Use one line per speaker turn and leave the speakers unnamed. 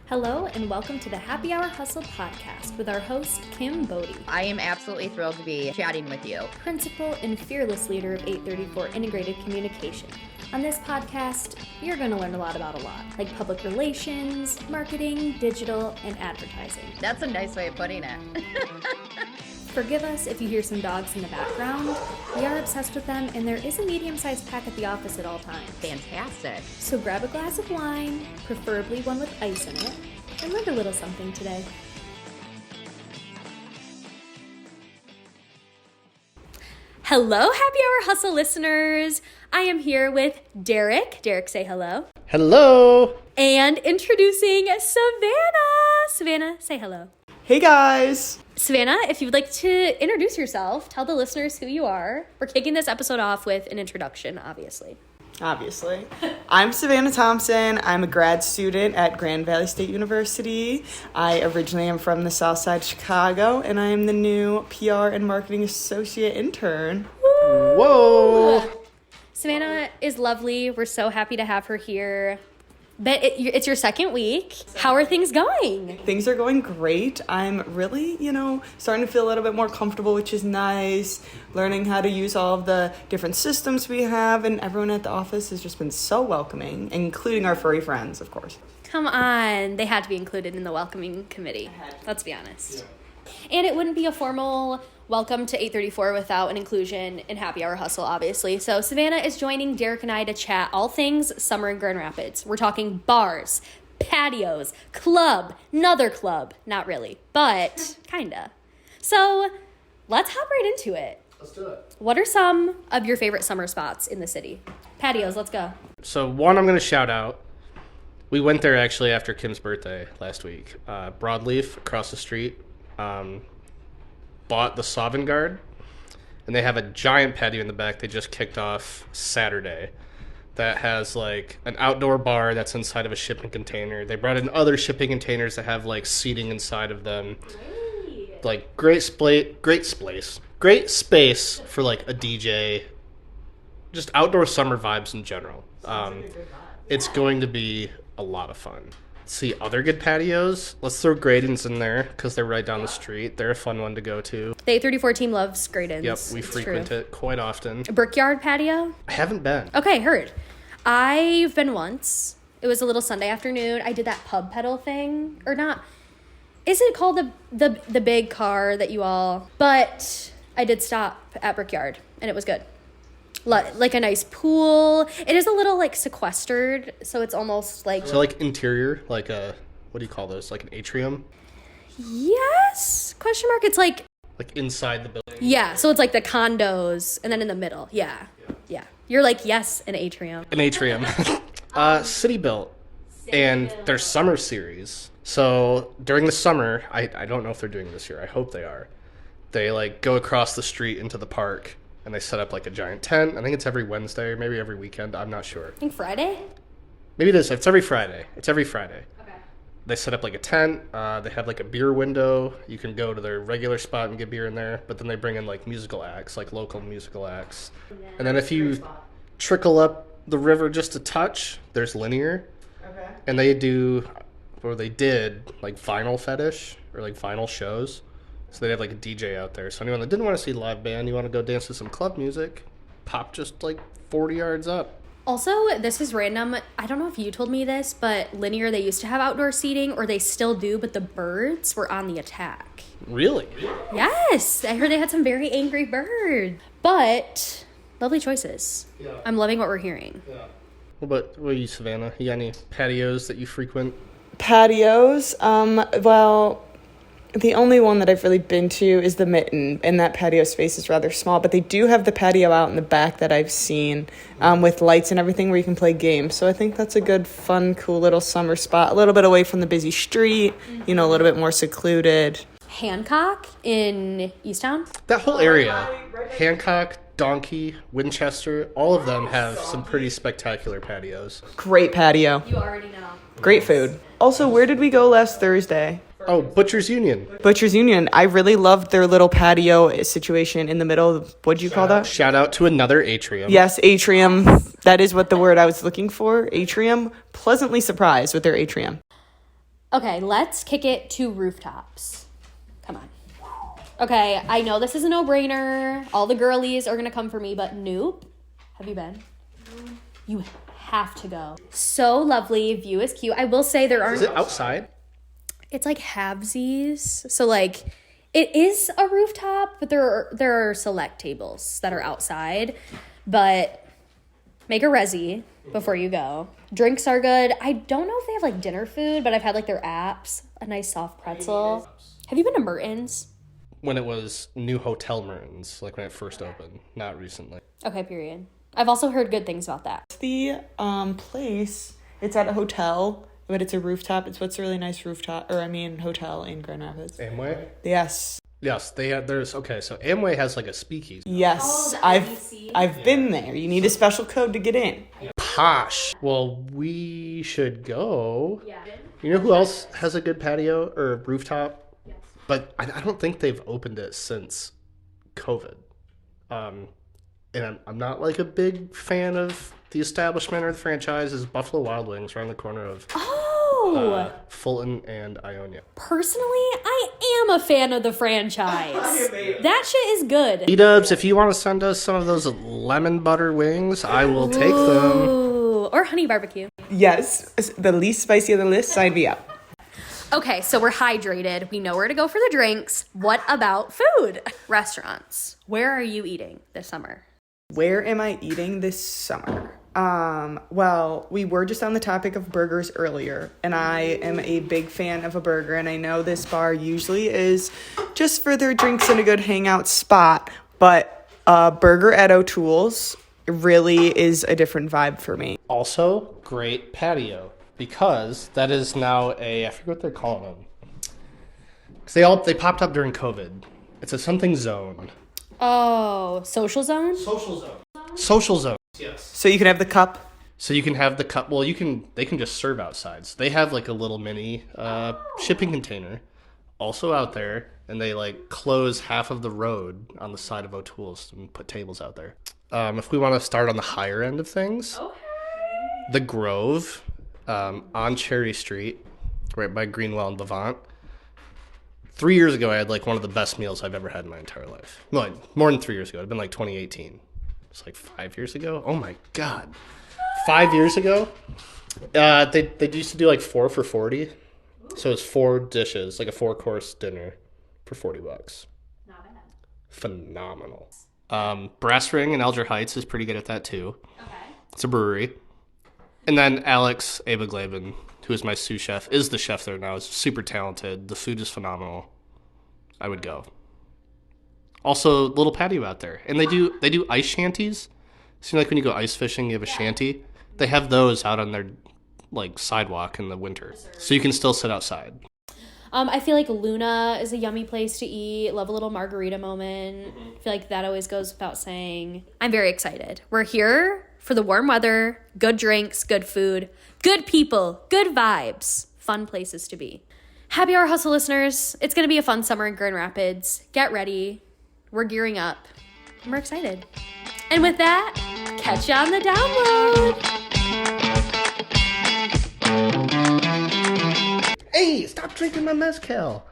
Hello and welcome to the Happy Hour Hustle podcast with our host, Kim Bodie.
I am absolutely thrilled to be chatting with you.
Principal and fearless leader of 834 Integrated Communication. On this podcast, you're going to learn a lot about a lot, like public relations, marketing, digital, and advertising.
That's a nice way of putting it.
Forgive us if you hear some dogs in the background. We are obsessed with them, and there is a medium-sized pack at the office at all times.
Fantastic.
So grab a glass of wine, preferably one with ice in it, and learn a little something today. Hello, Happy Hour Hustle listeners. I am here with Derek. Derek, say hello.
Hello.
And introducing Savannah. Savannah, say hello.
Hey guys.
Savannah, if you'd like to introduce yourself, tell the listeners who you are. We're kicking this episode off with an introduction, obviously.
I'm Savannah Thompson. I'm a grad student at Grand Valley State University. I originally am from the South Side Chicago, and I am the new PR and marketing associate intern.
Whoa! Savannah is lovely. We're so happy to have her here. But it's your second week. How are things going?
Things are going great. I'm really, starting to feel a little bit more comfortable, which is nice. Learning how to use all of the different systems we have, and everyone at the office has just been so welcoming, including our furry friends, of course.
Come on. They had to be included in the welcoming committee. Let's be honest. Yeah. And it wouldn't be a formal welcome to 834 without an inclusion in Happy Hour Hustle, obviously. So Savannah is joining Derek and I to chat all things summer in Grand Rapids. We're talking bars, patios, club, another club. Not really, but kinda. So let's hop right into it.
Let's do it.
What are some of your favorite summer spots in the city? Patios, let's go.
So one I'm going to shout out. We went there actually after Kim's birthday last week. Broadleaf across the street. Bought the Savannah, and they have a giant patio in the back they just kicked off Saturday that has like an outdoor bar that's inside of a shipping container. They brought in other shipping containers that have like seating inside of them. Like great space for like a DJ. Just outdoor summer vibes in general. It's going to be a lot of fun. See other good patios. Let's throw Graydon's in there because they're right down the street. They're a fun one to go to.
The 834 team loves Graydon's.
Yep, we frequent it quite often.
Brickyard patio?
I haven't been.
Okay, heard. I've been once. It was a little Sunday afternoon. I did that pub pedal thing. Or not. Is it called the big car that you all... But I did stop at Brickyard, and it was good. Like a nice pool. It is a little like sequestered, so it's almost like...
So like interior, like a... What do you call those? Like an atrium?
Yes? Question mark. It's like...
Like inside the building?
Yeah, so it's like the condos, and then in the middle. Yeah. You're like, yes, an atrium.
An atrium. City built. And their summer series. So during the summer, I don't know if they're doing this year. I hope they are. They like go across the street into the park, and they set up like a giant tent. I think it's every Wednesday or maybe every weekend. I'm not sure.
I think Friday?
Maybe it is. It's every Friday. Okay.
Okay.
They set up like a tent. They have like a beer window. You can go to their regular spot and get beer in there. But then they bring in like musical acts, like local musical acts. And then if you trickle up the river just a touch, there's Linear.
Okay.
And they do, or they did, like vinyl fetish or like vinyl shows. So they have like a DJ out there. So anyone that didn't want to see a live band, you want to go dance to some club music, pop just like 40 yards up.
Also, this is random. I don't know if you told me this, but Linear, they used to have outdoor seating, or they still do, but the birds were on the attack.
Really?
Yes. I heard they had some very angry birds. But lovely choices. Yeah. I'm loving what we're hearing.
Yeah. What about you, Savannah? You got any patios that you frequent?
Patios? Well... The only one that I've really been to is the Mitten, and that patio space is rather small. But they do have the patio out in the back that I've seen with lights and everything where you can play games. So I think that's a good, fun, cool little summer spot. A little bit away from the busy street, a little bit more secluded.
Hancock in Easttown?
That whole area, Hancock, Donkey, Winchester, all of them have some pretty spectacular patios.
Great patio.
You already know.
Great food. Also, where did we go last Thursday?
Oh, Butcher's Union.
Butcher's Union. I really loved their little patio situation in the middle. What'd you call that?
Shout out to another atrium.
Yes, atrium. That is what the word I was looking for. Atrium. Pleasantly surprised with their atrium.
Okay, let's kick it to rooftops. Come on. Okay, I know this is a no-brainer. All the girlies are going to come for me, but nope. Have you been? You have to go. So lovely. View is cute. I will say there aren't...
Is it outside?
It's like halvesies. So like it is a rooftop, but there are select tables that are outside. But make a resi before you go. Drinks are good. I don't know if they have like dinner food, but I've had like their apps, a nice soft pretzel. Have you been to Mertens?
When it was New Hotel Mertens, like when it first opened, not recently.
Okay, period. I've also heard good things about that.
The place, it's at a hotel, but it's a rooftop. It's what's a really nice hotel in Grand Rapids.
Amway?
Yes.
Yes, so Amway has like a speakeasy.
Yes, I've been there. You need a special code to get in.
Posh. Well, we should go. Yeah. You know who else has a good patio or rooftop? Yes. But I don't think they've opened it since COVID. And I'm not like a big fan of the establishment or the franchise. Is Buffalo Wild Wings around the corner of Fulton and Ionia.
Personally, I am a fan of the franchise. That shit is good.
B-dubs, if you want to send us some of those lemon butter wings, I will take them.
Or honey barbecue.
Yes, the least spicy of the list, sign me up.
Okay, so we're hydrated. We know where to go for the drinks. What about food? Restaurants. Where are you eating this summer?
Where am I eating this summer? Well, we were just on the topic of burgers earlier, and I am a big fan of a burger, and I know this bar usually is just for their drinks and a good hangout spot, but burger at O'Toole's really is a different vibe for me.
Also, great patio, because that is now I forget what they're calling them. Because they popped up during COVID. It's a something zone.
Oh, social zone?
Social zone. Yes.
So you can have the cup?
So you can have the cup. Well, they can just serve outside. So they have like a little mini shipping container also out there, and they like close half of the road on the side of O'Toole's and put tables out there. If we want to start on the higher end of things, the Grove on Cherry Street, right by Greenwell and Levant. 3 years ago, I had like one of the best meals I've ever had in my entire life. Well, more than 3 years ago. It'd been like 2018. It's like 5 years ago. Oh my God. 5 years ago? They used to do like 4 for $40. So it's 4 dishes, like a 4-course dinner for $40.
Not bad.
Phenomenal. Brass Ring in Alger Heights is pretty good at that too.
Okay.
It's a brewery. And then Alex Abeglaben, who is my sous chef, is the chef there now. He's super talented. The food is phenomenal. I would go. Also, little patio out there. And they do ice shanties. So like when you go ice fishing, you have a shanty. They have those out on their like sidewalk in the winter. So you can still sit outside.
I feel like Luna is a yummy place to eat. Love a little margarita moment. I feel like that always goes without saying. I'm very excited. We're here for the warm weather, good drinks, good food, good people, good vibes, fun places to be. Happy Hour Hustle listeners, it's going to be a fun summer in Grand Rapids. Get ready. We're gearing up. And we're excited. And with that, catch you on the download.
Hey, stop drinking my mezcal.